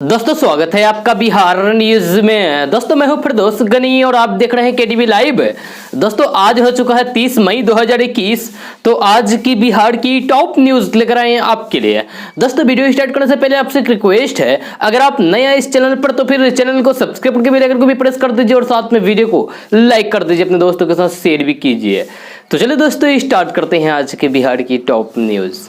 दोस्तों स्वागत है आपका बिहार न्यूज में। दोस्तों मैं हूं फिरदौस गनी और आप देख रहे हैं केटीवी लाइव। दोस्तों आज हो चुका है 30 मई 2021। तो आज की बिहार की टॉप न्यूज लेकर आए हैं आपके लिए। दोस्तों वीडियो स्टार्ट करने से पहले आपसे एक रिक्वेस्ट है, अगर आप नए हैं इस चैनल पर तो फिर चैनल को सब्सक्राइब करके बेल आइकन को भी प्रेस कर दीजिए और साथ में वीडियो को लाइक कर दीजिए, अपने दोस्तों के साथ शेयर भी कीजिए। तो चलिए दोस्तों स्टार्ट करते हैं आज के बिहार की टॉप न्यूज।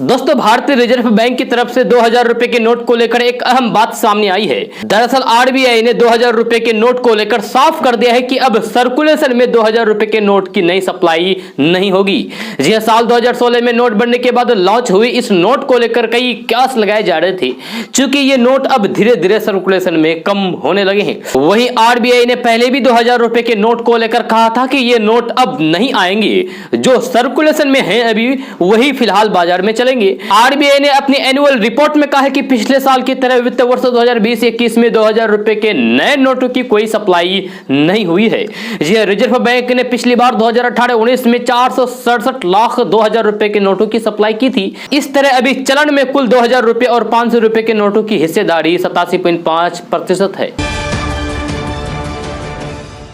दोस्तों भारतीय रिजर्व बैंक की तरफ से 2000 रुपए के नोट को लेकर एक अहम बात सामने आई है। दरअसल आरबीआई ने 2000 रुपए के नोट को लेकर साफ कर दिया है कि अब सर्कुलेशन में 2000 रुपए के नोट की नई सप्लाई नहीं होगी। जी हां, साल 2016 में नोट बनने के बाद लॉन्च हुई इस नोट को लेकर कई क्यास लगाए जा रहे थे, चूंकि ये नोट अब धीरे धीरे सर्कुलेशन में कम होने लगे हैं। वहीं आरबीआई ने पहले भी 2000 रुपए के नोट को लेकर कहा था कि ये नोट अब नहीं आएंगे, जो सर्कुलेशन में है अभी वही फिलहाल बाजार में चलेंगे। आरबीआई ने अपनी एनुअल रिपोर्ट में कहा है कि पिछले साल की तरह वित्त वर्ष 2020-21 में 2000 रुपए के नए नोटों की कोई सप्लाई नहीं हुई है। जी रिजर्व बैंक ने पिछली बार 2018-19 में 467 लाख 2000 रुपए के नोटों की सप्लाई की थी। इस तरह अभी चलन में कुल 2000 रुपए और 500 रुपए के नोटों की हिस्सेदारी 87.5% है।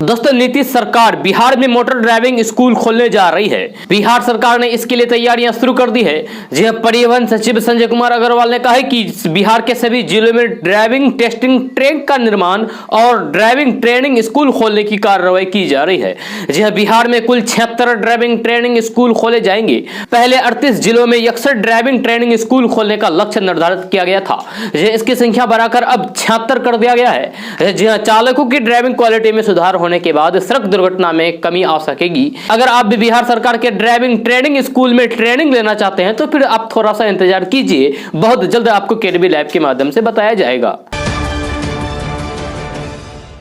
दोस्तों नीतीश सरकार बिहार में मोटर ड्राइविंग स्कूल खोलने जा रही है। बिहार सरकार ने इसके लिए तैयारियां शुरू कर दी है। जी परिवहन सचिव संजय कुमार अग्रवाल ने कहा है कि बिहार के सभी जिलों में ड्राइविंग टेस्टिंग ट्रैक का निर्माण और ड्राइविंग ट्रेनिंग स्कूल खोलने की कार्रवाई की जा रही है। जी बिहार में कुल 76 ड्राइविंग ट्रेनिंग स्कूल खोले जाएंगे। पहले 38 जिलों में 61 ड्राइविंग ट्रेनिंग स्कूल खोलने का लक्ष्य निर्धारित किया गया था। इसकी संख्या बढ़ाकर अब 76 कर दिया गया है। जी चालकों की ड्राइविंग क्वालिटी में सुधार होने के बाद सड़क दुर्घटना में कमी आ सकेगी। अगर आप भी बिहार सरकार के ड्राइविंग ट्रेनिंग स्कूल में ट्रेनिंग लेना चाहते हैं तो फिर आप थोड़ा सा इंतजार कीजिए, बहुत जल्द आपको केटीवी लाइव के माध्यम से बताया जाएगा।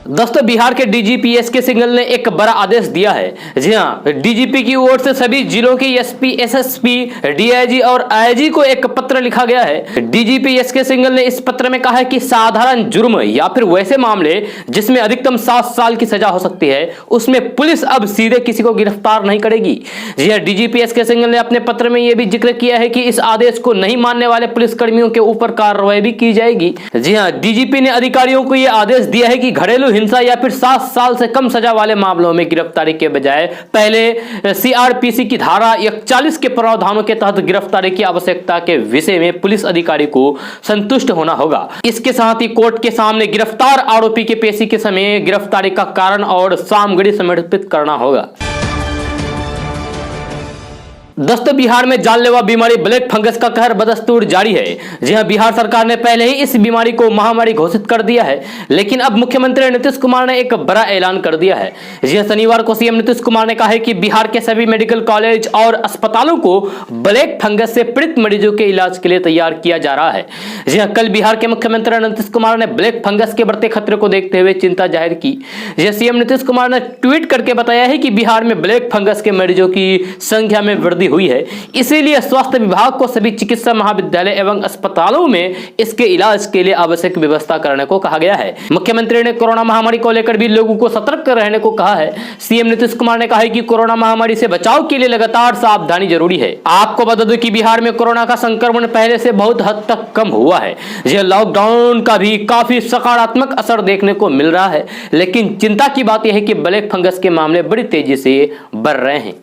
दोस्तों बिहार के डीजीपी एसके सिंघल ने एक बड़ा आदेश दिया है। जी हां, डीजीपी की ओर से सभी जिलों के एसपी, एसएसपी, डीआईजी और आईजी को एक पत्र लिखा गया है। डीजीपी एसके सिंघल ने इस पत्र में कहा है कि साधारण जुर्म या फिर वैसे मामले जिसमें अधिकतम 7 साल की सजा हो सकती है, उसमें पुलिस अब सीधे किसी को गिरफ्तार नहीं करेगी। जी हां, डीजीपी एसके सिंघल ने अपने पत्र में यह भी जिक्र किया है कि इस आदेश को नहीं मानने वाले पुलिसकर्मियों के ऊपर कार्रवाई भी की जाएगी। जी हां, डीजीपी ने अधिकारियों को यह आदेश दिया है कि घरेलू हिंसा या फिर 7 साल से कम सजा वाले मामलों में गिरफ्तारी के बजाय पहले सीआरपीसी की धारा 41 के प्रावधानों के तहत गिरफ्तारी की आवश्यकता के विषय में पुलिस अधिकारी को संतुष्ट होना होगा। इसके साथ ही कोर्ट के सामने गिरफ्तार आरोपी के पेशी के समय गिरफ्तारी का कारण और सामग्री समर्पित करना होगा। दोस्तों बिहार में जानलेवा बीमारी ब्लैक फंगस का कहर बदस्तूर जारी है। जी हां, बिहार सरकार ने पहले ही इस बीमारी को महामारी घोषित कर दिया है, लेकिन अब मुख्यमंत्री नीतीश कुमार ने एक बड़ा ऐलान कर दिया है। जी हां, शनिवार को सीएम नीतीश कुमार ने कहा है कि बिहार के सभी मेडिकल कॉलेज और अस्पतालों को ब्लैक फंगस से पीड़ित मरीजों के इलाज के लिए तैयार किया जा रहा है। जी हां, कल बिहार के मुख्यमंत्री नीतीश कुमार ने ब्लैक फंगस के बढ़ते खतरे को देखते हुए चिंता जाहिर की। जी सीएम नीतीश कुमार ने ट्वीट करके बताया है कि बिहार में ब्लैक फंगस के मरीजों की संख्या में वृद्धि हुई है, इसीलिए स्वास्थ्य विभाग को सभी चिकित्सा महाविद्यालय एवं अस्पतालों में इसके इलाज के लिए आवश्यक व्यवस्था करने को कहा गया है। मुख्यमंत्री ने कोरोना महामारी को लेकर भी लोगों को सतर्क रहने को कहा है। सीएम नीतीश कुमार ने कहा है कि कोरोना महामारी से बचाव के लिए लगातार सावधानी जरूरी है। आपको बता दूं कि बिहार में कोरोना का संक्रमण पहले से बहुत हद तक कम हुआ है। यह लॉकडाउन का भी काफी सकारात्मक असर देखने को मिल रहा है, लेकिन चिंता की बात यह है कि ब्लैक फंगस के मामले बड़ी तेजी से बढ़ रहे हैं।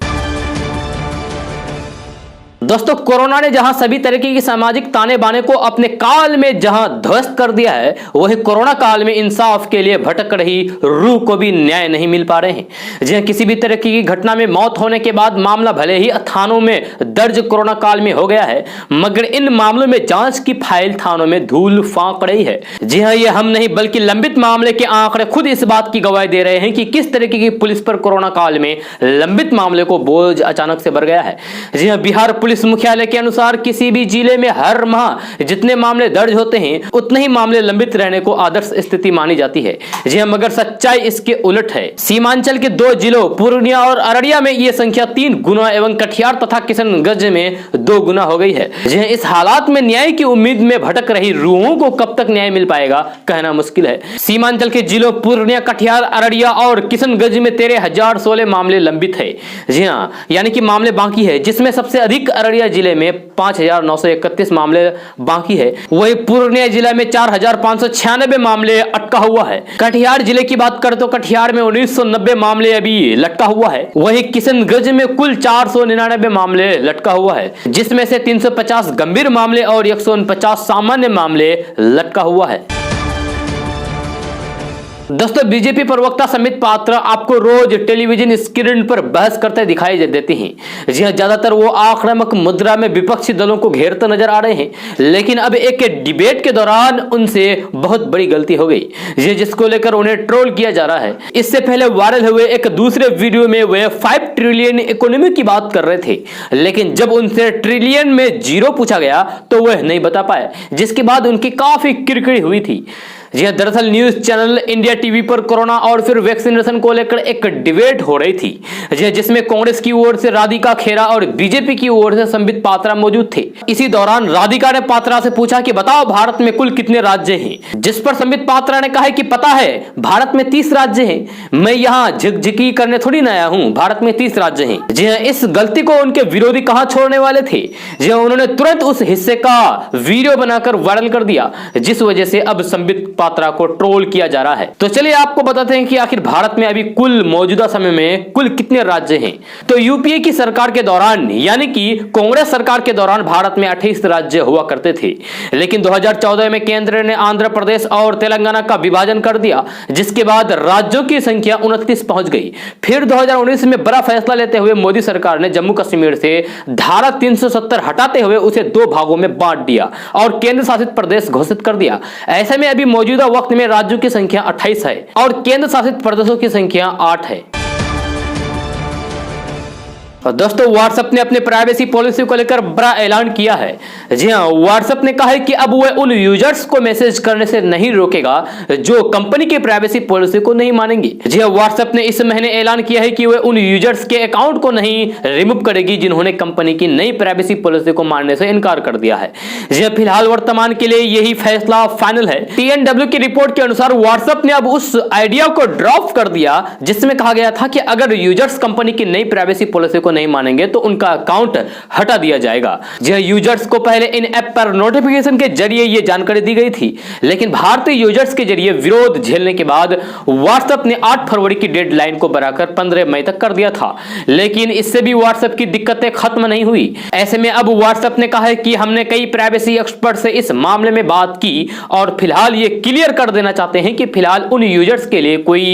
दोस्तों कोरोना ने जहां सभी तरीके की सामाजिक ताने बाने को अपने काल में जहां ध्वस्त कर दिया है, वही कोरोना काल में इंसाफ के लिए भटक रही रूह को भी न्याय नहीं मिल पा रहे हैं। जहां किसी भी तरह की घटना में मौत होने के बाद मामला भले ही थानों में दर्ज कोरोना काल में हो गया है, मगर इन मामलों में जांच की फाइल थानों में धूल फांक रही है। जी हाँ, ये हम नहीं बल्कि लंबित मामले के आंकड़े खुद इस बात की गवाही दे रहे हैं कि किस तरीके की पुलिस पर कोरोना काल में लंबित मामले को बोझ अचानक से बढ़ गया है। जी हाँ, बिहार पुलिस मुख्यालय के अनुसार किसी भी जिले में हर माह जितने मामले दर्ज होते हैं उतने ही मामले लंबित रहने को आदर्श स्थिति मानी जाती है। जी हां, मगर सच्चाई इसके उलट है। सीमांचल के 2 जिलों पूर्णिया और अररिया में यह संख्या 3 गुना एवं कटिहार तथा किशनगंज में 2 गुना हो गई है। जी हां, इस हालात में न्याय की उम्मीद में भटक रही रूहों को कब तक न्याय मिल पाएगा कहना मुश्किल है। सीमांचल के जिलों पूर्णिया, कटिहार, अररिया और किशनगंज में 13,016 मामले लंबित है। जी हां, यानी कि मामले बाकी है, जिसमें सबसे अधिक अररिया जिले में 5,931 मामले बाकी है। वही पूर्णिया जिले में 4,596 मामले अटका हुआ है। कटिहार जिले की बात करें तो कटिहार में 1990 मामले अभी लटका हुआ है। वही किशनगंज में कुल 499 मामले लटका हुआ है, जिसमें से 350 गंभीर मामले और 149 सामान्य मामले लटका हुआ है। दोस्तों, बीजेपी प्रवक्ता संबित पात्रा आपको रोज टेलीविजन स्क्रीन पर बहस करते दिखाई देते हैं। जी हां, ज्यादातर वो आक्रामक मुद्रा में विपक्षी दलों को घेरते नजर आ रहे हैं, लेकिन अब एक डिबेट के दौरान उनसे बहुत बड़ी गलती हो गई, जिसको लेकर उन्हें ट्रोल किया जा रहा है। इससे पहले वायरल हुए एक दूसरे वीडियो में वे 5 ट्रिलियन इकोनॉमी की बात कर रहे थे, लेकिन जब उनसे ट्रिलियन में जीरो पूछा गया तो वह नहीं बता पाए, जिसके बाद उनकी काफी किरकिरी हुई थी। जी हां, दरअसल न्यूज चैनल इंडिया टीवी पर कोरोना और फिर वैक्सीनेशन को लेकर एक डिबेट हो रही थी, जिसमें कांग्रेस की ओर से राधिका खेरा और बीजेपी की ओर से संबित पात्रा मौजूद थे। इसी दौरान राधिका ने पात्रा से पूछा कि बताओ भारत में कुल कितने राज्य हैं, जिस पर संबित पात्रा ने कहा कि पता है भारत में 30 राज्य हैं। मैं यहाँ झकझकी करने थोड़ी ना आया हूँ, भारत में 30 राज्य हैं। जी हां, इस गलती को उनके विरोधी कहां छोड़ने वाले थे। जी हां, उन्होंने तुरंत उस हिस्से का वीडियो बनाकर वायरल कर दिया, जिस वजह से अब संबित पात्रा को ट्रोल किया जा रहा है। तो चलिए आपको बताते हैं कि आखिर भारत में अभी कुल मौजूदा समय में कुल कितने राज्य हैं। तो यूपीए की सरकार के दौरान, यानी कि कांग्रेस सरकार के दौरान भारत में 28 राज्य हुआ करते थे, लेकिन 2014 में केंद्र ने आंध्र प्रदेश और तेलंगाना का विभाजन कर दिया, जिसके बाद राज्यों की संख्या 29 पहुंच गई। फिर 2019 में बड़ा फैसला लेते हुए मोदी सरकार ने जम्मू कश्मीर से धारा 370 हटाते हुए उसे 2 भागों में बांट दिया और केंद्र शासित प्रदेश घोषित कर दिया। ऐसे में अभी मौजूदा वक्त में राज्यों की संख्या 28 है और केंद्र शासित प्रदेशों की संख्या 8 है। और दोस्तों, व्हाट्सएप ने अपने प्राइवेसी पॉलिसी को लेकर बड़ा ऐलान किया है। जी हां, व्हाट्सएप ने कहा है कि अब वह उन यूजर्स को मैसेज करने से नहीं रोकेगा जो कंपनी की प्राइवेसी पॉलिसी को नहीं मानेंगे। जी हां, व्हाट्सएप ने इस महीने ऐलान किया है कि वह उन यूजर्स के अकाउंट को नहीं रिमूव करेगी जिन्होंने कंपनी की नई प्राइवेसी पॉलिसी को मानने से इनकार कर दिया है। जी हां, फिलहाल वर्तमान के लिए यही फैसला फाइनल है। TNW की रिपोर्ट के अनुसार व्हाट्सएप ने अब उस आइडिया को ड्रॉप कर दिया जिसमें कहा गया था कि अगर यूजर्स कंपनी की नई प्राइवेसी पॉलिसी नहीं मानेंगे तो उनका अकाउंट हटा दिया जाएगा। जी हां, यूजर्स को पहले इन ऐप पर नोटिफिकेशन के जरिए यह जानकारी दी गई थी, लेकिन भारतीय यूजर्स के जरिए विरोध झेलने के बाद व्हाट्सएप ने 8 फरवरी की डेडलाइन को बढ़ाकर 15 मई तक कर दिया था, लेकिन इससे भी व्हाट्सएप की दिक्कतें खत्म नहीं हुई। ऐसे में अब व्हाट्सएप ने कहा है कि हमने कई प्राइवेसी एक्सपर्ट से इस मामले में बात की और फिलहाल ये क्लियर कर देना चाहते हैं कि फिलहाल उन यूजर्स के लिए कोई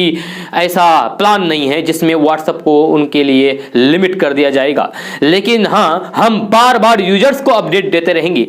ऐसा प्लान नहीं है जिसमें व्हाट्सएप को उनके लिए लिमिट कर दिया जाएगा, लेकिन हां, हम बार बार यूजर्स को अपडेट देते रहेंगे।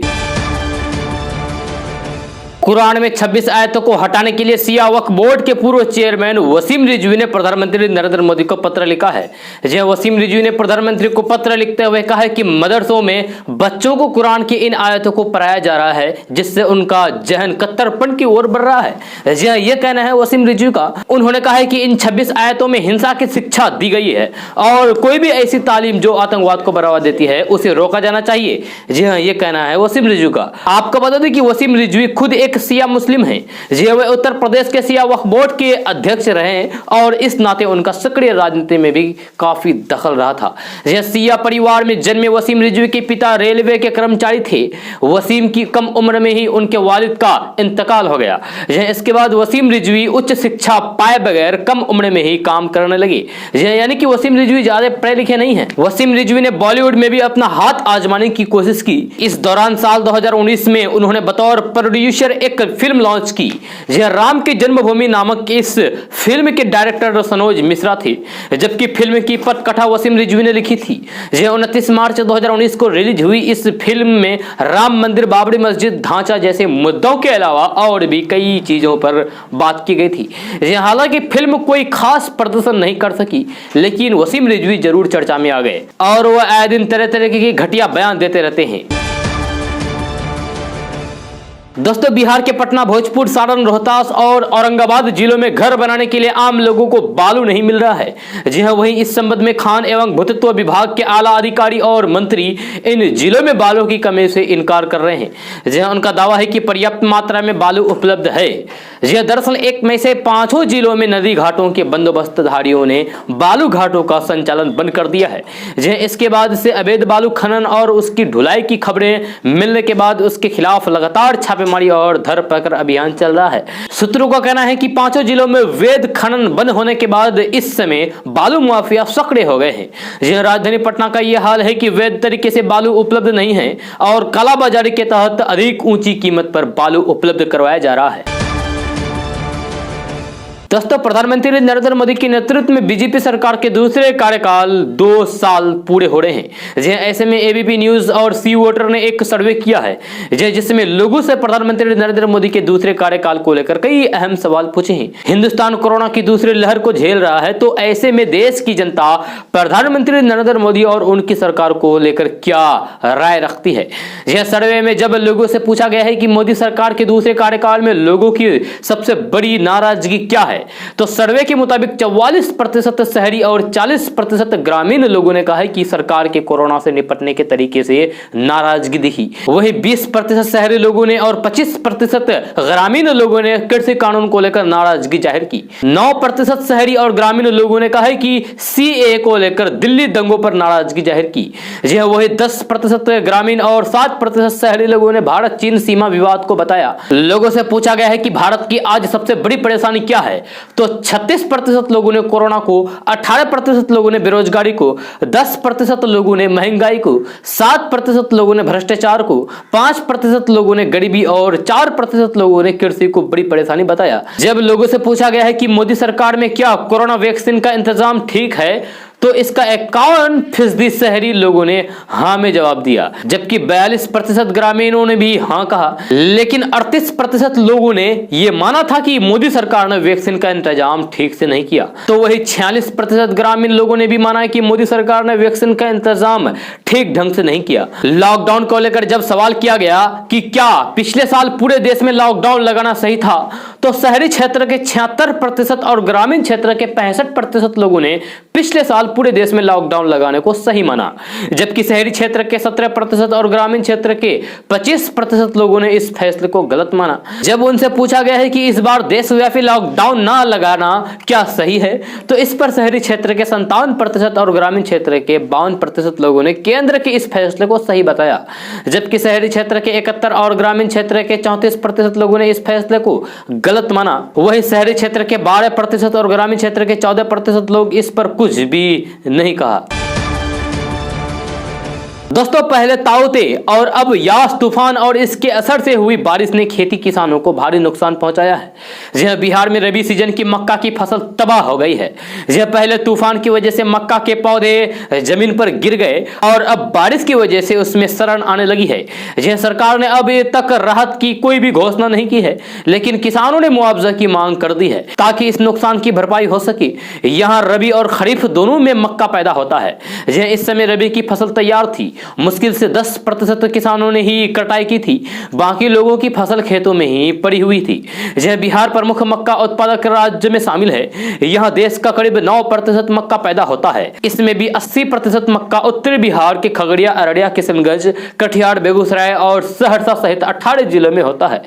कुरान में 26 आयतों को हटाने के लिए शिया वक्फ बोर्ड के पूर्व चेयरमैन वसीम रिजवी ने प्रधानमंत्री नरेंद्र मोदी को पत्र लिखा है। जी वसीम रिजवी ने प्रधानमंत्री को पत्र लिखते हुए कहा है कि मदरसों में बच्चों को कुरान की इन आयतों को पढ़ाया जा रहा है, जिससे उनका जहन कट्टरपन की ओर बढ़ रहा है। जी हाँ, यह कहना है वसीम रिजवी का। उन्होंने कहा है कि इन 26 आयतों में हिंसा की शिक्षा दी गई है और कोई भी ऐसी तालीम जो आतंकवाद को बढ़ावा देती है उसे रोका जाना चाहिए। जी हाँ, यह कहना है वसीम रिजवी का। आपको बता दें कि वसीम रिजवी खुद एक शिया मुस्लिम हैं। जी वे उत्तर प्रदेश के शिया वक्फ बोर्ड के अध्यक्ष रहे हैं और इस नाते उनका सक्रिय राजनीति में भी काफी दखल रहा था। जी शिया परिवार में जन्मे वसीम रिजवी के पिता रेलवे के कर्मचारी थे। वसीम की कम उम्र में ही उनके वालिद का इंतकाल हो गया। इसके बाद वसीम रिजवी उच्च शिक्षा पाए बगैर कम उम्र में ही काम करने लगे। यानी कि वसीम रिजवी ज्यादा पढ़े लिखे नहीं है। वसीम रिजवी ने बॉलीवुड में भी अपना हाथ आजमाने की कोशिश की। इस दौरान साल 2019 में उन्होंने बतौर प्रोड्यूसर एक फिल्म लॉन्च की। राम की जन्मभूमि नामक इस फिल्म के डायरेक्टर सनोज मिश्रा थे, जबकि फिल्म की पटकथा वसीम रिजवी ने लिखी थी। 29 मार्च 2019 को रिलीज हुई इस फिल्म में राम मंदिर, बाबरी मस्जिद ढांचा जैसे मुद्दों के अलावा और भी कई चीजों पर बात की गई थी। हालांकि फिल्म कोई खास प्रदर्शन नहीं कर सकी, लेकिन वसीम रिजवी जरूर चर्चा में आ गए और वह आए दिन तरह तरह की घटिया बयान देते रहते हैं। दोस्तों, बिहार के पटना, भोजपुर, सारण, रोहतास और औरंगाबाद जिलों में घर बनाने के लिए आम लोगों को बालू नहीं मिल रहा है। जी हां, वहीं इस संबंध में खान एवं भूतत्व विभाग के आला अधिकारी और मंत्री इन जिलों में बालू की कमी से इनकार कर रहे हैं। जी हां, उनका दावा है कि पर्याप्त मात्रा में बालू उपलब्ध है। जी हां, दरअसल 1 मई से 5 जिलों में नदी घाटों के बंदोबस्तधारियों ने बालू घाटों का संचालन बंद कर दिया है। जी हां, इसके बाद से अवैध बालू खनन और उसकी ढुलाई की खबरें मिलने के बाद उसके खिलाफ लगातार छापेमारी और धरपकड़ अभियान चल रहा है। सूत्रों का कहना है कि 5 जिलों में अवैध खनन बंद होने के बाद इस समय बालू माफिया सक्रिय हो गए हैं। जी हां, राजधानी पटना का यह हाल है कि वैध तरीके से बालू उपलब्ध नहीं है और कालाबाजारी के तहत अधिक ऊंची कीमत पर बालू उपलब्ध करवाया जा रहा है। दोस्तों, प्रधानमंत्री नरेंद्र मोदी के नेतृत्व में बीजेपी सरकार के दूसरे कार्यकाल 2 साल पूरे हो रहे हैं। जी ऐसे में एबीपी न्यूज और सी वोटर ने एक सर्वे किया है जिसमें लोगों से प्रधानमंत्री नरेंद्र मोदी के दूसरे कार्यकाल को लेकर कई अहम सवाल पूछे हैं। हिंदुस्तान कोरोना की दूसरी लहर को झेल रहा है, तो ऐसे में देश की जनता प्रधानमंत्री नरेंद्र मोदी और उनकी सरकार को लेकर क्या राय रखती है। यह सर्वे में जब लोगों से पूछा गया है कि मोदी सरकार के दूसरे कार्यकाल में लोगों की सबसे बड़ी नाराजगी क्या है, तो सर्वे के मुताबिक 44% शहरी और 40% ग्रामीण लोगों ने कहा है कि सरकार के कोरोना से निपटने के तरीके से नाराजगी दिखी। वहीं 20% शहरी लोगों ने और 25% ग्रामीण लोगों ने कृषि कानून को लेकर नाराजगी जाहिर की। 9% शहरी और ग्रामीण लोगों ने कहा है कि सीए को लेकर दिल्ली दंगों पर नाराजगी जाहिर की। जी हां, वही 10% ग्रामीण और 7% शहरी लोगों ने भारत चीन सीमा विवाद को बताया। लोगों से पूछा गया है कि भारत की आज सबसे बड़ी परेशानी क्या है, तो 36% लोगों ने कोरोना को, 18% लोगों ने बेरोजगारी को, 10% लोगों ने महंगाई को, 7% लोगों ने भ्रष्टाचार को, 5% लोगों ने गरीबी और 4% लोगों ने कृषि को बड़ी परेशानी बताया। जब लोगों से पूछा गया है कि मोदी सरकार में क्या कोरोना वैक्सीन का इंतजाम ठीक है, तो इसका 51% शहरी लोगों ने हां में जवाब दिया, जबकि 42% ग्रामीणों ने भी हां कहा। लेकिन 38% लोगों ने यह माना था कि मोदी सरकार ने वैक्सीन का इंतजाम ठीक से नहीं किया। तो वही 46% ग्रामीण लोगों ने भी माना है कि मोदी सरकार ने वैक्सीन का इंतजाम ठीक ढंग से नहीं किया। लॉकडाउन को लेकर जब सवाल किया गया कि क्या पिछले साल पूरे देश में लॉकडाउन लगाना सही था, तो शहरी क्षेत्र के 76% और ग्रामीण क्षेत्र के 65% लोगों ने पिछले साल पूरे देश में लॉकडाउन लगाने को सही माना, जबकि शहरी क्षेत्र के 17% और ग्रामीण क्षेत्र के 25% लोगों ने इस फैसले को गलत माना। जब उनसे पूछा गया है कि इस बार देशव्यापी लॉकडाउन ना लगाना क्या सही है, तो इस पर शहरी क्षेत्र के 57% और ग्रामीण क्षेत्र के 52% लोगों ने केंद्र के इस फैसले को सही बताया, जबकि शहरी क्षेत्र के 71 और ग्रामीण क्षेत्र के 34% लोगों ने इस फैसले को गलत माना। वही शहरी क्षेत्र के 12% और ग्रामीण क्षेत्र के 14% लोग इस पर कुछ भी नहीं कहा। दोस्तों, पहले ताउते और अब यास तूफान और इसके असर से हुई बारिश ने खेती किसानों को भारी नुकसान पहुंचाया है। जी हां, बिहार में रबी सीजन की मक्का की फसल तबाह हो गई है। जी हां, पहले तूफान की वजह से मक्का के पौधे जमीन पर गिर गए और अब बारिश की वजह से उसमें शरण आने लगी है। जी हां, सरकार ने अब तक राहत की कोई भी घोषणा नहीं की है, लेकिन किसानों ने मुआवजा की मांग कर दी है ताकि इस नुकसान की भरपाई हो सके। यहाँ रबी और खरीफ दोनों में मक्का पैदा होता है। जी हां, इस समय रबी की फसल तैयार थी, मुश्किल से 10% किसानों ने ही कटाई की थी, बाकी लोगों की फसल खेतों में ही पड़ी हुई थी। यह बिहार प्रमुख मक्का उत्पादक राज्य में शामिल है। यहाँ देश का करीब 9% मक्का पैदा होता है। इसमें भी 80% मक्का उत्तरी बिहार के खगड़िया, अररिया, किशनगंज, कटिहार, बेगूसराय और सहरसा सहित 18 जिलों में होता है।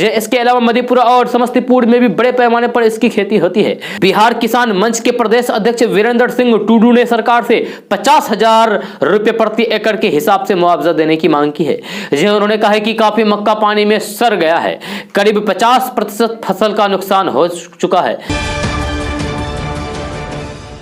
इसके अलावा मधेपुरा और समस्तीपुर में भी बड़े पैमाने पर इसकी खेती होती है। बिहार किसान मंच के प्रदेश अध्यक्ष वीरेंद्र सिंह टूडू ने सरकार से 50,000 रुपए प्रति एकड़ के हिसाब से मुआवजा देने की मांग की है। उन्होंने कहा है कि काफी मक्का पानी में सड़ गया है, करीब 50% फसल का नुकसान हो चुका है।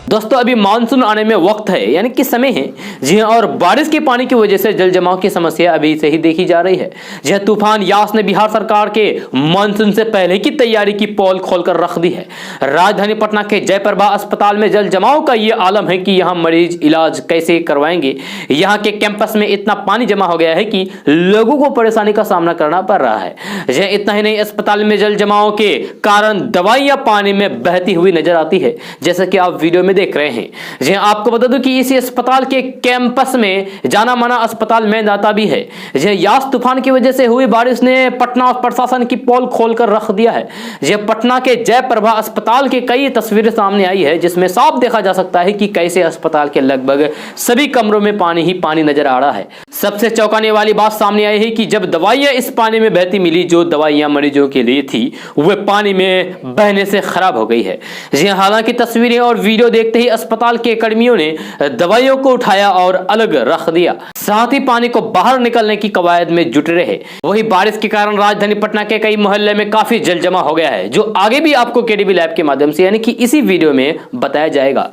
दोस्तों, अभी मानसून आने में वक्त है, यानी कि समय है। जी हां, और बारिश के पानी की वजह से जल जमाव की समस्या अभी से ही देखी जा रही है। जी हां, तूफान यास ने बिहार सरकार के मानसून से पहले की तैयारी की पोल खोलकर रख दी है। राजधानी पटना के जयप्रभा अस्पताल में जल जमाव का ये आलम है कि यहाँ मरीज इलाज कैसे करवाएंगे। यहाँ के कैंपस में इतना पानी जमा हो गया है कि लोगों को परेशानी का सामना करना पड़ रहा है। जी, इतना ही नहीं, अस्पताल में जल जमाव के कारण दवाइयां पानी में बहती हुई नजर आती है, जैसा कि आप वीडियो में देख रहे हैं। जी आपको बता दूं कि इसी अस्पताल के कैंपस में जाना माना अस्पताल में दाता भी है। जी यास तूफान की वजह से हुई बारिश ने पटना प्रशासन की पोल खोलकर रख दिया है। जी पटना के जयप्रभा अस्पताल की कई तस्वीरें सामने आई है, जिसमें साफ देखा जा सकता है कि कैसे अस्पताल के लगभग सभी कमरों में पानी ही पानी नजर आ रहा है। सबसे चौंकाने वाली बात सामने आई है कि जब दवाइयां इस पानी में बहती मिली, जो दवाइयां मरीजों के लिए थी वह पानी में बहने से खराब हो गई है। जी हालांकि तस्वीरें और वीडियो देखते ही अस्पताल के कर्मियों ने दवाइयों को उठाया और अलग रख दिया, साथ ही पानी को बाहर निकलने की कवायद में जुटे रहे। वही बारिश के कारण राजधानी पटना के कई मोहल्ले में काफी जल जमा हो गया है, जो आगे भी आपको केडीबी लैब के माध्यम से यानी कि इसी वीडियो में बताया जाएगा।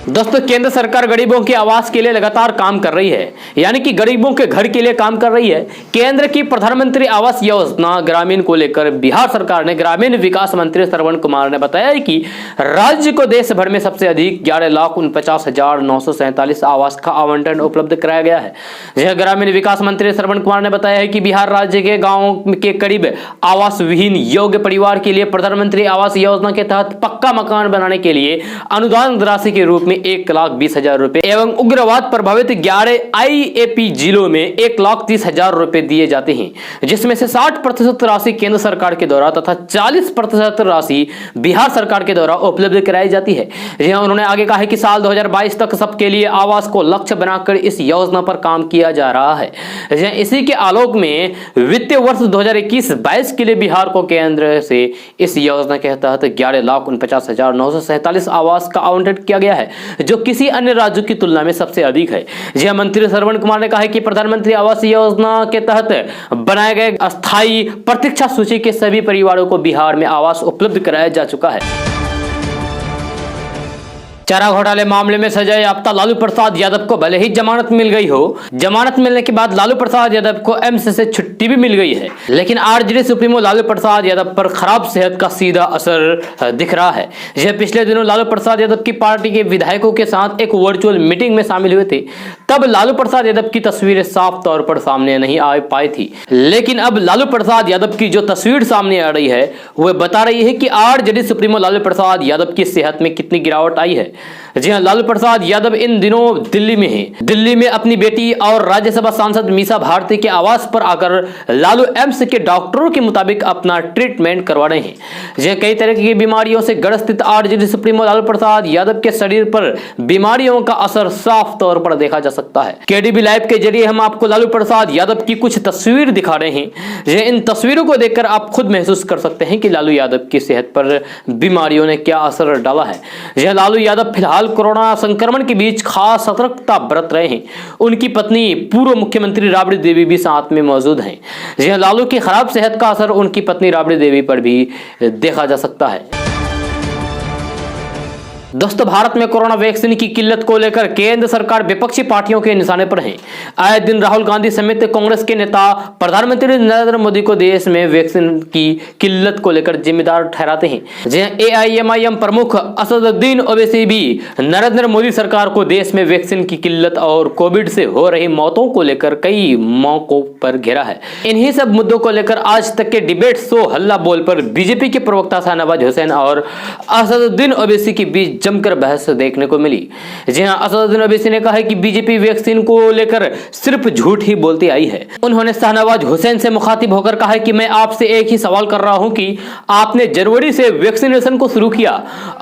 दोस्तों केंद्र सरकार गरीबों की आवास के लिए लगातार काम कर रही है, यानी कि गरीबों के घर के लिए काम कर रही है। केंद्र की प्रधानमंत्री आवास योजना ग्रामीण को लेकर बिहार सरकार ने ग्रामीण विकास मंत्री श्रवण कुमार ने बताया है कि राज्य को देश भर में सबसे अधिक 11,49,947 आवास का आवंटन उपलब्ध कराया गया है। यह ग्रामीण विकास मंत्री श्रवण कुमार ने बताया है कि बिहार राज्य के गाँव के करीब आवास विहीन योग्य परिवार के लिए प्रधानमंत्री आवास योजना के तहत पक्का मकान बनाने के लिए अनुदान राशि के रूप में 1,20,000 रुपए एवं उग्रवाद प्रभावित 11 IAP जिलों में 1,30,000 रुपए दिए जाते हैं, जिसमें से 60% राशि केंद्र सरकार के द्वारा तथा 40% राशि बिहार सरकार के द्वारा उपलब्ध कराई जाती है। उन्होंने आगे कहा है कि साल 2022 तक सबके लिए आवास को लक्ष्य बनाकर इस योजना पर काम किया जा रहा है। इसी के आलोक में वित्तीय वर्ष 2021-22 के लिए बिहार को केंद्र से इस योजना के तहत 11,49,947 आवास का आवंटन किया गया है, जो किसी अन्य राज्यों की तुलना में सबसे अधिक है। जी मंत्री श्रवण कुमार ने कहा है कि प्रधानमंत्री आवास योजना के तहत बनाए गए अस्थायी प्रतीक्षा सूची के सभी परिवारों को बिहार में आवास उपलब्ध कराया जा चुका है। चारा घोटाले मामले में सजा याफ्ता लालू प्रसाद यादव को भले ही जमानत मिल गई हो, जमानत मिलने के बाद लालू प्रसाद यादव को एम्स से छुट्टी भी मिल गई है, लेकिन आरजेडी सुप्रीमो लालू प्रसाद यादव पर खराब सेहत का सीधा असर दिख रहा है। यह पिछले दिनों लालू प्रसाद यादव की पार्टी के विधायकों के साथ एक वर्चुअल मीटिंग में शामिल हुए थे, तब लालू प्रसाद यादव की तस्वीरें साफ तौर पर सामने नहीं आ पाई थी, लेकिन अब लालू प्रसाद यादव की जो तस्वीर सामने आ रही है वह बता रही है कि आरजेडी सुप्रीमो लालू प्रसाद यादव की सेहत में कितनी गिरावट आई है। जी हां, लालू प्रसाद यादव इन दिनों दिल्ली में हैं। दिल्ली में अपनी बेटी और राज्यसभा सांसद मीसा भारती के आवास पर आकर लालू एम्स के डॉक्टरों के मुताबिक अपना ट्रीटमेंट करवा रहे हैं। जी कई तरह की बीमारियों से ग्रसित आरजेडी सुप्रीमो लालू प्रसाद यादव के शरीर पर बीमारियों का असर साफ तौर पर देखा जा सकता है। केडीबी लाइव के जरिए हम आपको लालू प्रसाद यादव की कुछ तस्वीर दिखा रहे हैं। इन तस्वीरों को देखकर आप खुद महसूस कर सकते हैं कि लालू यादव की सेहत पर बीमारियों ने क्या असर डाला है। यह लालू यादव फिलहाल कोरोना संक्रमण के बीच खास सतर्कता बरत रहे हैं। उनकी पत्नी पूर्व मुख्यमंत्री राबड़ी देवी भी साथ में मौजूद हैं। जी लालू की खराब सेहत का असर उनकी पत्नी राबड़ी देवी पर भी देखा जा सकता है। दोस्तों भारत में कोरोना वैक्सीन की किल्लत को लेकर केंद्र सरकार विपक्षी पार्टियों के निशाने पर है। आए दिन राहुल गांधी समेत कांग्रेस के नेता प्रधानमंत्री नरेंद्र मोदी को देश में वैक्सीन की किल्लत को लेकर जिम्मेदार ठहराते हैं। AIMIM प्रमुख असदुद्दीन ओवैसी भी नरेंद्र मोदी सरकार को देश में वैक्सीन की किल्लत और कोविड से हो रही मौतों को लेकर कई मौकों पर घेरा है। इन्हीं सब मुद्दों को लेकर आज तक के डिबेट शो हल्ला बोल पर बीजेपी के प्रवक्ता शाहनवाज हुसैन और असदुद्दीन ओवैसी के बीच जमकर बहस देखने को मिली। जी हां, असदुद्दीन ओवैसी ने कहा है कि बीजेपी वैक्सीन को लेकर सिर्फ झूठ ही बोलती आई है। उन्होंने शाहनवाज हुसैन से मुखातिब होकर कहा है कि मैं आपसे एक ही सवाल कर रहा हूं कि आपने जनवरी से वैक्सीनेशन को शुरू किया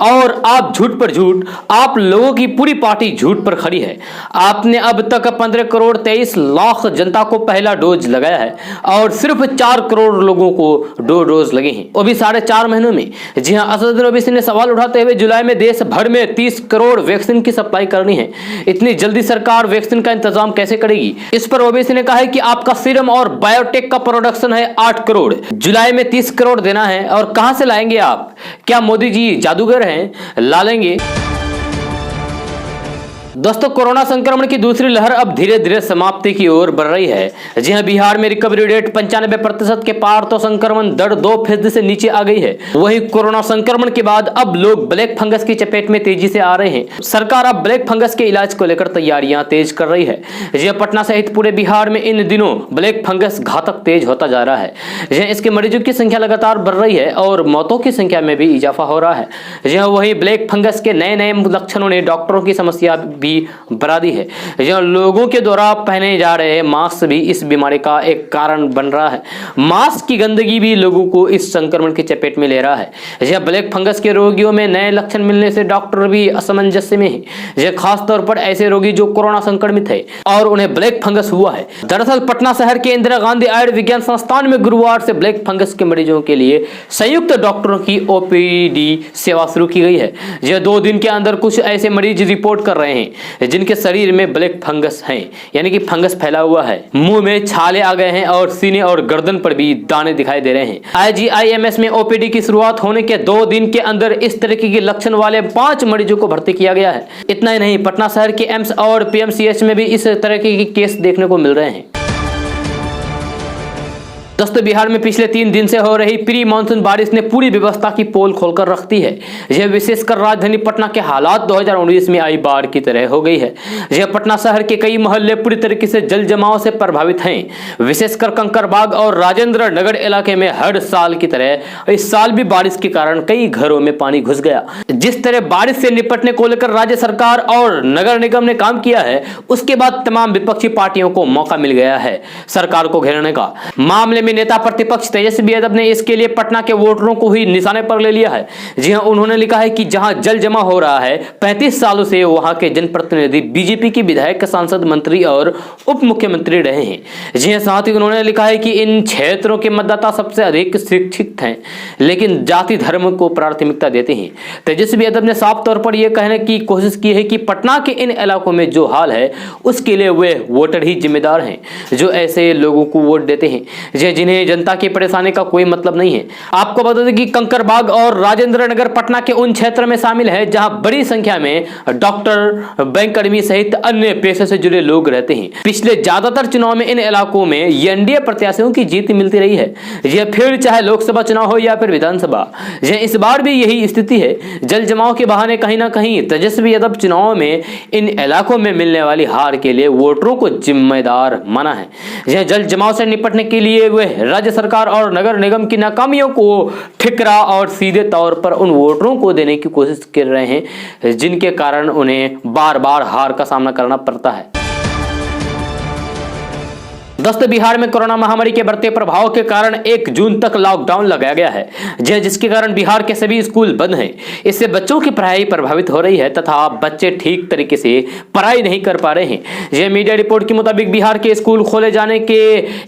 और आप झूठ पर झूठ, आप लोगों की पूरी पार्टी झूठ पर खड़ी है। आपने अब तक 15,23,00,000 जनता को पहला डोज लगाया है और सिर्फ 4 करोड़ लोगों को 2 डोज लगे हैं, वो भी 4.5 महीनों में। जी हां, असदुद्दीन ओवैसी ने सवाल उठाते हुए जुलाई में देश भर में 30 करोड़ वैक्सीन की सप्लाई करनी है, इतनी जल्दी सरकार वैक्सीन का इंतजाम कैसे करेगी। इस पर ओवैसी ने कहा है कि आपका सीरम और बायोटेक का प्रोडक्शन है 8 करोड़, जुलाई में 30 करोड़ देना है और कहां से लाएंगे आप? क्या मोदी जी जादूगर हैं, ला लेंगे? दोस्तों, कोरोना संक्रमण की दूसरी लहर अब धीरे धीरे समाप्ति की ओर बढ़ रही है। जी हां, बिहार में रिकवरी रेट 95% के पार तो संक्रमण दर 2% से नीचे आ गई है। वहीं कोरोना संक्रमण के बाद अब लोग ब्लैक फंगस की चपेट में तेजी से आ रहे हैं। सरकार अब ब्लैक फंगस के इलाज को लेकर तैयारियां तेज कर रही है। जी हां, पटना सहित पूरे बिहार में इन दिनों ब्लैक फंगस घातक तेज होता जा रहा है। जी हां, इसके मरीजों की संख्या लगातार बढ़ रही है और मौतों की संख्या में भी इजाफा हो रहा है। जी हां, वहीं ब्लैक फंगस के नए नए लक्षणों ने डॉक्टरों की समस्या भी बढ़ा दी है। यह लोगों के द्वारा पहने जा रहे मास्क भी इस बीमारी का एक कारण बन रहा है। मास्क की गंदगी भी लोगों को इस संक्रमण की चपेट में ले रहा है। यह ब्लैक फंगस के रोगियों में नए लक्षण मिलने से डॉक्टर भी असमंजस में है। यह खास तौर पर ऐसे रोगी जो कोरोना संक्रमित है और उन्हें ब्लैक फंगस हुआ है। दरअसल पटना शहर के इंदिरा गांधी आयुर्विज्ञान संस्थान में गुरुवार से ब्लैक फंगस के मरीजों के लिए संयुक्त डॉक्टरों की ओपीडी सेवा शुरू की गई है। यह 2 दिन के अंदर कुछ ऐसे मरीज रिपोर्ट कर रहे हैं जिनके शरीर में ब्लैक फंगस है, यानी कि फंगस फैला हुआ है। मुंह में छाले आ गए हैं और सीने और गर्दन पर भी दाने दिखाई दे रहे हैं। आईजीआईएमएस में ओपीडी की शुरुआत होने के 2 दिन के अंदर इस तरीके के लक्षण वाले 5 मरीजों को भर्ती किया गया है। इतना ही नहीं, पटना शहर के एम्स और पीएमसीएच में भी इस तरह के केस देखने को मिल रहे हैं। दोस्तों, बिहार में पिछले 3 दिन से हो रही प्री मानसून बारिश ने पूरी व्यवस्था की पोल खोलकर रख दी है। यह विशेषकर राजधानी पटना के हालात 2019 में आई बाढ़ की तरह हो गई है। यह पटना शहर के कई मोहल्ले पूरी तरीके से जल जमाव से प्रभावित हैं। विशेषकर कंकड़बाग और राजेंद्र नगर इलाके में हर साल की तरह इस साल भी बारिश के कारण कई घरों में पानी घुस गया। जिस तरह बारिश से निपटने को लेकर राज्य सरकार और नगर निगम ने काम किया है, उसके बाद तमाम विपक्षी पार्टियों को मौका मिल गया है सरकार को घेरने का। मामले में नेता प्रतिपक्ष तेजस्वी यादव ने इसके लिए पटना के वोटरों को ही निशाने पर ले लिया है। जी हां, उन्होंने लिखा है कि जहां जल जमा हो रहा है, 35 सालों से वहां के जनप्रतिनिधि बीजेपी के विधायक, सांसद, मंत्री और उप मुख्यमंत्री रहे हैं। जी हां, साथ ही उन्होंने लिखा है कि इन क्षेत्रों के मतदाता सबसे अधिक शिक्षित हैं, लेकिन जाति धर्म को प्राथमिकता देते हैं। तेजस्वी यादव ने साफ तौर पर यह कहने की कोशिश की है कि पटना के इन इलाकों में जो हाल है उसके लिए वे वोटर ही जिम्मेदार हैं जो ऐसे लोगों को वोट देते हैं जिन्हें जनता की परेशानी का कोई मतलब नहीं है। आपको बता दें कि कंकड़बाग और राजेंद्र नगर पटना के उन क्षेत्र में शामिल है जहां बड़ी संख्या में डॉक्टर, बैंक कर्मी सहित अन्य पेशे से जुड़े लोग रहते हैं। पिछले ज्यादातर चुनाव में इन इलाकों में एनडीए प्रत्याशियों की जीत मिलती रही है। यह फिर चाहे लोकसभा चुनाव हो या फिर विधानसभा, यह इस बार भी यही स्थिति है। जल जमाव के बहाने कहीं ना कहीं तेजस्वी यादव चुनाव में इन इलाकों में मिलने वाली हार के लिए वोटरों को जिम्मेदार माना है। यह जल जमाव से निपटने के लिए वे राज्य सरकार और नगर निगम की नाकामियों को ठिकरा और सीधे तौर पर उन वोटरों को देने की कोशिश कर रहे हैं जिनके कारण उन्हें बार बार हार का सामना करना पड़ता है। दोस्तों, बिहार में कोरोना महामारी के बढ़ते प्रभाव के कारण 1 जून तक लॉकडाउन लगाया गया है, जिसके कारण बिहार के सभी स्कूल बंद हैं। इससे बच्चों की पढ़ाई प्रभावित हो रही है तथा बच्चे ठीक तरीके से पढ़ाई नहीं कर पा रहे हैं। यह मीडिया रिपोर्ट के मुताबिक बिहार के स्कूल खोले जाने के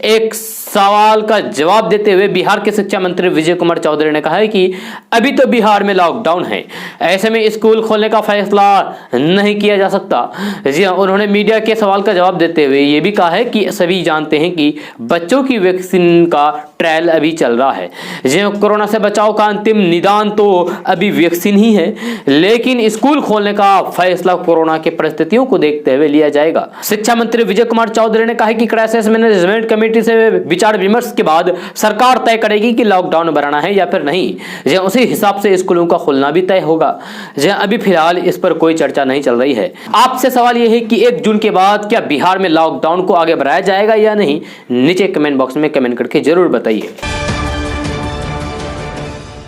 एक सवाल का जवाब देते हुए बिहार के शिक्षा मंत्री विजय कुमार चौधरी ने कहा है कि अभी तो बिहार में लॉकडाउन है, ऐसे में स्कूल खोलने का फैसला नहीं किया जा सकता। जी हां, उन्होंने मीडिया के सवाल का जवाब देते हुए ये भी कहा है कि सभी जानते हैं कि बच्चों की वैक्सीन का ट्रायल अभी चल रहा है। जी हां, कोरोना से बचाव का अंतिम निदान तो अभी वैक्सीन ही है, लेकिन स्कूल खोलने का फैसला कोरोना की परिस्थितियों को देखते हुए लिया जाएगा। शिक्षा मंत्री विजय कुमार चौधरी ने कहा कि क्राइसिस मैनेजमेंट कमेटी से विचार विमर्श के बाद सरकार तय करेगी कि लॉकडाउन बढ़ाना है या फिर नहीं। यह उसी हिसाब से स्कूलों का खुलना भी तय होगा। यह अभी फिलहाल इस पर कोई चर्चा नहीं चल रही है। आपसे सवाल यह है कि 1 जून के बाद क्या बिहार में लॉकडाउन को आगे बढ़ाया जाएगा या नहीं? नीचे कमेंट बॉक्स में कमेंट करके जरूर बताइए।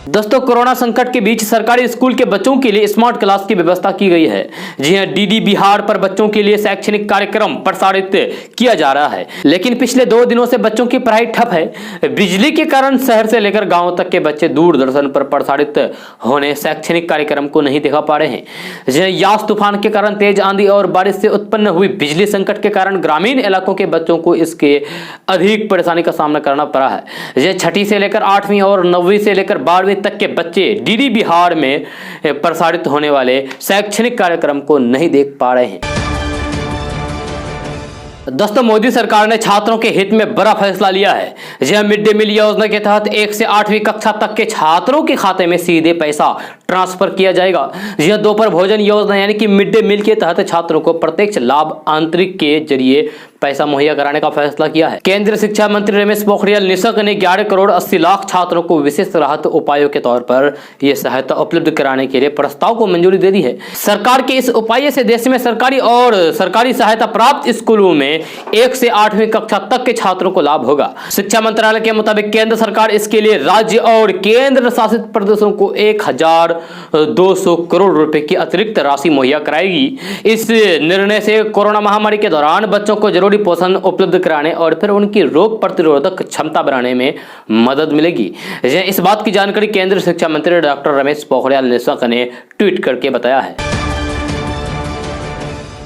दोस्तों, कोरोना संकट के बीच सरकारी स्कूल के बच्चों के लिए स्मार्ट क्लास की व्यवस्था की गई है। जी हां, डीडी बिहार पर बच्चों के लिए शैक्षणिक कार्यक्रम प्रसारित किया जा रहा है, लेकिन पिछले 2 दिनों से बच्चों की पढ़ाई ठप है। बिजली के कारण शहर से लेकर गांव तक के बच्चे दूरदर्शन पर प्रसारित होने शैक्षणिक कार्यक्रम को नहीं देखा पा रहे हैं। जी हां, यास तूफान के कारण तेज आंधी और बारिश से उत्पन्न हुई बिजली संकट के कारण ग्रामीण इलाकों के बच्चों को इसके अधिक परेशानी का सामना करना पड़ा है। यह 6वीं से लेकर 8वीं और 9वीं से लेकर 12वीं तक के बच्चे डीडी बिहार में प्रसारित होने वाले शैक्षणिक कार्यक्रम को नहीं देख पा रहे हैं। दोस्तों, मोदी सरकार ने छात्रों के हित में बड़ा फैसला लिया है। यह मिड डे मील योजना के तहत 1 से 8वीं कक्षा तक के छात्रों के खाते में सीधे पैसा ट्रांसफर किया जाएगा। यह दोपहर भोजन योजना यानी कि मिड डे मील के तहत छात्रों को प्रत्यक्ष लाभ आंतरिक के जरिए पैसा मुहैया कराने का फैसला किया है। केंद्रीय शिक्षा मंत्री रमेश पोखरियाल निशंक ने 11 करोड़ 80 लाख छात्रों को विशेष राहत उपायों के तौर पर यह सहायता उपलब्ध कराने के लिए प्रस्ताव को मंजूरी दे दी है। सरकार के इस उपाय से देश में सरकारी और सरकारी सहायता प्राप्त स्कूलों में 1 से 8वीं कक्षा तक के छात्रों को लाभ होगा। शिक्षा मंत्रालय के मुताबिक केंद्र सरकार इसके लिए राज्य और केंद्र शासित प्रदेशों को 1200 करोड़ रुपए की अतिरिक्त राशि मुहैया कराएगी। इस निर्णय से कोरोना महामारी के दौरान बच्चों को जरूरी पोषण उपलब्ध कराने और फिर उनकी रोग प्रतिरोधक क्षमता बढ़ाने में मदद मिलेगी। इस बात की जानकारी केंद्रीय शिक्षा मंत्री डॉक्टर रमेश पोखरियाल निशंक ने ट्वीट करके बताया है।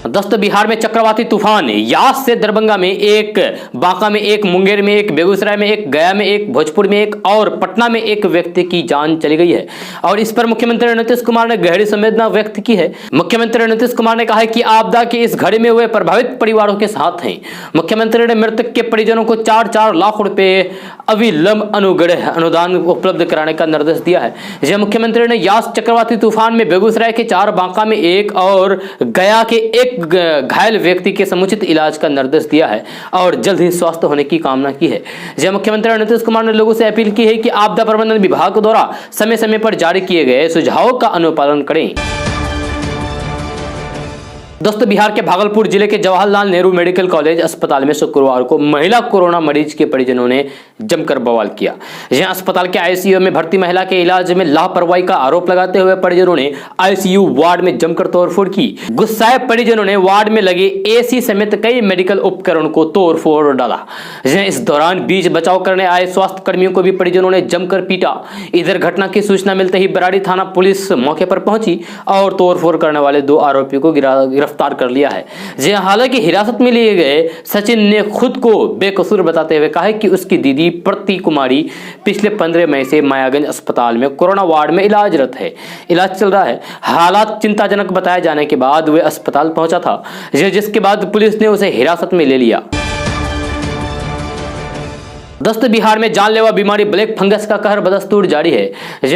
दोस्तों, बिहार में चक्रवाती तूफान यास से दरभंगा में एक, बांका में एक, मुंगेर में एक, बेगूसराय में एक, गया में एक, भोजपुर में एक और पटना में एक व्यक्ति की जान चली गई है और इस पर मुख्यमंत्री नीतीश कुमार ने गहरी संवेदना व्यक्त की है। मुख्यमंत्री नीतीश कुमार ने कहा है कि आपदा की इस घड़ी में वे प्रभावित परिवारों के साथ हैं। मुख्यमंत्री ने मृतक के परिजनों को 4-4 लाख रुपए अविलंब अनुग्रह अनुदान उपलब्ध कराने का निर्देश दिया है। जब मुख्यमंत्री ने यास चक्रवाती तूफान में बेगूसराय के 4, बांका में 1 और गया के 1 घायल व्यक्ति के समुचित इलाज का निर्देश दिया है और जल्द ही स्वस्थ होने की कामना की है। जब मुख्यमंत्री नीतीश कुमार ने लोगों से अपील की है कि आपदा प्रबंधन विभाग द्वारा समय समय पर जारी किए गए सुझावों का अनुपालन करें। दोस्तों, बिहार के भागलपुर जिले के जवाहरलाल नेहरू मेडिकल कॉलेज अस्पताल में शुक्रवार को महिला कोरोना मरीज के परिजनों ने जमकर बवाल किया। यहां अस्पताल के आईसीयू में भर्ती महिला के इलाज में लापरवाही का आरोप लगाते हुए परिजनों ने आईसीयू वार्ड में जमकर तोड़फोड़ की। गुस्साए परिजनों ने वार्ड में लगे एसी समेत कई मेडिकल उपकरण को तोड़फोड़ डाला। इस दौरान बीच बचाव करने आए स्वास्थ्य कर्मियों को भी परिजनों ने जमकर पीटा। इधर घटना की सूचना मिलते ही बराड़ी थाना पुलिस मौके पर पहुंची और तोड़फोड़ करने वाले 2 आरोपियों को गिरफ्तार कर लिया है। हालांकि हिरासत में लिए गए सचिन ने खुद को बेकसूर बताते हुए कहा कि उसकी दीदी प्रति कुमारी पिछले 15 मई से मायागंज अस्पताल में कोरोना वार्ड में इलाज चल रहा है। हालात चिंताजनक बताए जाने के बाद वे अस्पताल पहुंचा था, जिसके बाद पुलिस ने उसे हिरासत में ले लिया। दोस्तों, बिहार में जानलेवा बीमारी ब्लैक फंगस का कहर बदस्तूर जारी है।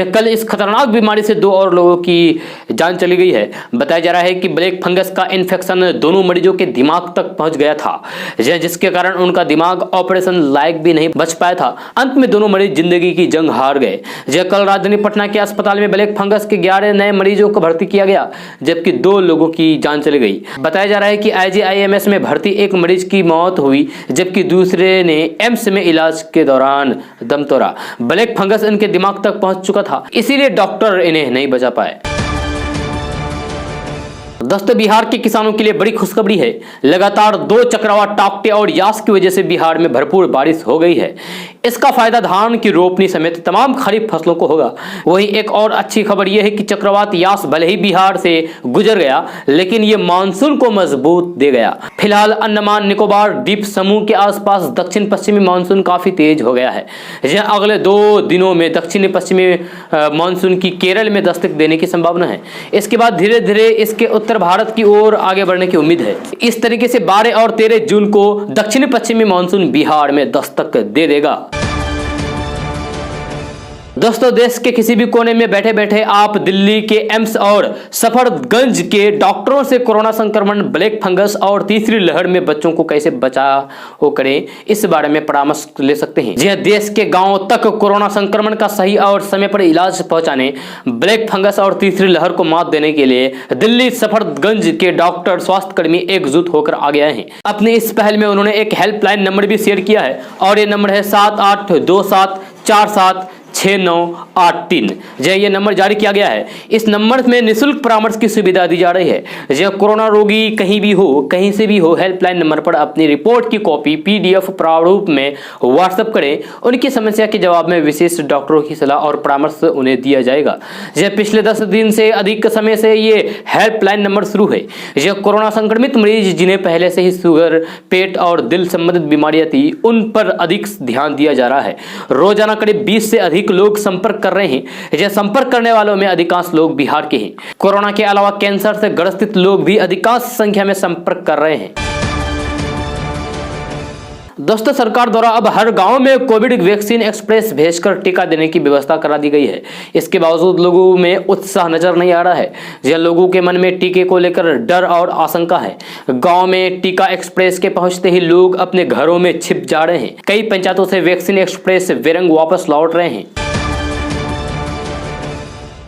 कल इस खतरनाक बीमारी से 2 और लोगों की जान चली गई है। बताया जा रहा है कि ब्लैक फंगस का इन्फेक्शन दोनों मरीजों के दिमाग तक पहुंच गया था, जिसके कारण उनका दिमाग ऑपरेशन लायक भी नहीं बच पाया था। अंत में दोनों मरीज जिंदगी की जंग हार गए। कल राजधानी पटना के अस्पताल में ब्लैक फंगस के 11 नए मरीजों को भर्ती किया गया, जबकि 2 लोगों की जान चली गई। बताया जा रहा है कि IGIMS में भर्ती एक मरीज की मौत हुई, जबकि दूसरे ने एम्स में इलाज के दौरान दम तोड़ा। ब्लैक फंगस इनके दिमाग तक पहुंच चुका था, इसीलिए डॉक्टर इन्हें नहीं बचा पाए। दोस्तों, बिहार के किसानों के लिए बड़ी खुशखबरी है। लगातार 2 चक्रवात टाकटे और यास की वजह से बिहार में भरपूर बारिश हो गई है। इसका फायदा धान की रोपनी समेत तमाम खरीफ फसलों को होगा। वहीं एक और अच्छी खबर यह है कि चक्रवात यास भले ही बिहार से गुजर गया, लेकिन ये मानसून को मजबूत दे गया। फिलहाल अंडमान निकोबार द्वीप समूह के आसपास दक्षिण पश्चिमी मानसून काफी तेज हो गया है। अगले 2 दिनों में दक्षिणी पश्चिमी मानसून की केरल में दस्तक देने की संभावना है। इसके बाद धीरे धीरे इसके उत्तर भारत की ओर आगे बढ़ने की उम्मीद है। इस तरीके से 12 और 13 जून को दक्षिणी पश्चिमी मानसून बिहार में दस्तक दे देगा। दोस्तों, देश के किसी भी कोने में बैठे बैठे आप दिल्ली के एम्स और सफदरगंज के डॉक्टरों से कोरोना संक्रमण, ब्लैक फंगस और तीसरी लहर में बच्चों को कैसे बचाव करें, इस बारे में परामर्श ले सकते हैं। जी, देश के गांवों तक कोरोना संक्रमण का सही और समय पर इलाज पहुंचाने, ब्लैक फंगस और तीसरी लहर को मात देने के लिए दिल्ली सफदरगंज के डॉक्टर, स्वास्थ्य कर्मी एकजुट होकर आगे आए हैं। अपनी इस पहल में उन्होंने एक हेल्पलाइन नंबर भी शेयर किया है और ये नंबर है 7827476983। ये नंबर जारी किया गया है। इस नंबर में निःशुल्क परामर्श की सुविधा दी जा रही है। कोरोना रोगी कहीं भी हो, कहीं से भी हो, हेल्पलाइन नंबर पर अपनी रिपोर्ट की कॉपी PDF प्रारूप में व्हाट्सएप करें। उनकी समस्या के जवाब में विशेष डॉक्टरों की सलाह और परामर्श उन्हें दिया जाएगा। पिछले 10 दिन से अधिक समय से ये हेल्पलाइन नंबर शुरू है। कोरोना संक्रमित मरीज जिन्हें पहले से ही शुगर, पेट और दिल संबंधित बीमारियां थी, उन पर अधिक ध्यान दिया जा रहा है। रोजाना करीब 20 से अधिक लोग संपर्क कर रहे हैं। संपर्क करने वालों में अधिकांश लोग बिहार के हैं। कोरोना के अलावा कैंसर से ग्रसित लोग भी अधिकांश संख्या में संपर्क कर रहे हैं। दोस्तों सरकार द्वारा अब हर गांव में कोविड वैक्सीन एक्सप्रेस भेजकर टीका देने की व्यवस्था करा दी गई है। इसके बावजूद लोगों में उत्साह नजर नहीं आ रहा है। जहां लोगों के मन में टीके को लेकर डर और आशंका है। गांव में टीका एक्सप्रेस के पहुंचते ही लोग अपने घरों में छिप जा रहे हैं। कई पंचायतों से वैक्सीन एक्सप्रेस विरंग वापस लौट रहे हैं।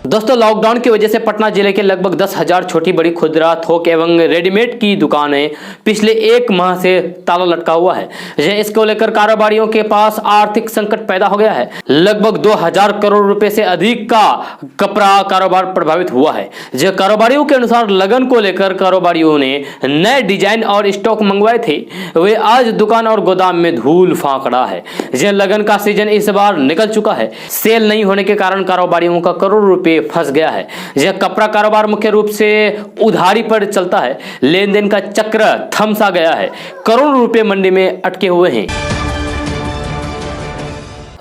दोस्तों लॉकडाउन की वजह से पटना जिले के लगभग 10,000 छोटी बड़ी खुदरा थोक एवं रेडीमेड की दुकानें पिछले एक माह से ताला लटका हुआ है। इसको लेकर कारोबारियों के पास आर्थिक संकट पैदा हो गया है। लगभग 2,000 करोड़ रुपए से अधिक का कपड़ा कारोबार प्रभावित हुआ है। जो कारोबारियों के अनुसार लगन को लेकर कारोबारियों ने नए डिजाइन और स्टॉक मंगवाए थे, वे आज दुकान और गोदाम में धूल फांक रहा है। जो लगन का सीजन इस बार निकल चुका है। सेल नहीं होने के कारण कारोबारियों का करोड़ रुपए फंस गया है। यह कपड़ा कारोबार मुख्य रूप से उधारी पर चलता है। लेन देन का चक्र थम सा गया है। करोड़ों रुपए मंडी में अटके हुए हैं।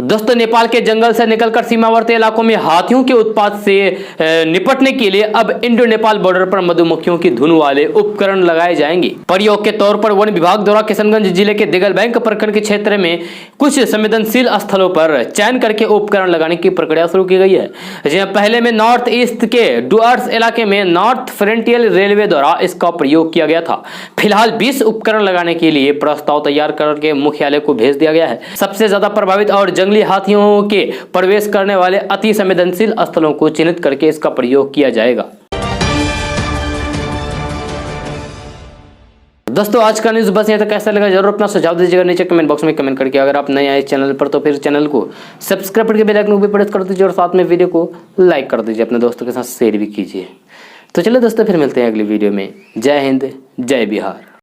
दोस्तों नेपाल के जंगल से निकलकर सीमावर्ती इलाकों में हाथियों के उत्पात से निपटने के लिए अब इंडो नेपाल बॉर्डर पर मधुमक्खियों की धुन वाले उपकरण लगाए जाएंगे। प्रयोग के तौर पर वन विभाग द्वारा किशनगंज जिले के दिगल बैंक प्रखंड के क्षेत्र में कुछ संवेदनशील स्थलों पर चयन करके उपकरण लगाने की प्रक्रिया शुरू की गई है। जहां पहले में नॉर्थ ईस्ट के डुअर्स इलाके में नॉर्थ फ्रंटियर रेलवे द्वारा इसका प्रयोग किया गया था। फिलहाल 20 उपकरण लगाने के लिए प्रस्ताव तैयार करके मुख्यालय को भेज दिया गया है। सबसे ज्यादा प्रभावित और जंगली हाथियों के प्रवेश करने वाले अति संवेदनशील स्थलों को चिन्हित करके इसका प्रयोग किया जाएगा। दोस्तों आज का न्यूज़ बस यहाँ तक। कैसा लगा जरूर अपना सुझाव दीजिएगा नीचे कमेंट बॉक्स में कमेंट करके। अगर आप नए आए चैनल पर तो फिर चैनल को सब्सक्राइब करके बेल आइकन को भी प्रेस कर दीजिए और साथ में वीडियो को लाइक कर दीजिए। अपने दोस्तों के साथ शेयर भी कीजिए। तो चलिए दोस्तों फिर मिलते हैं अगली वीडियो में। जय हिंद, जय बिहार।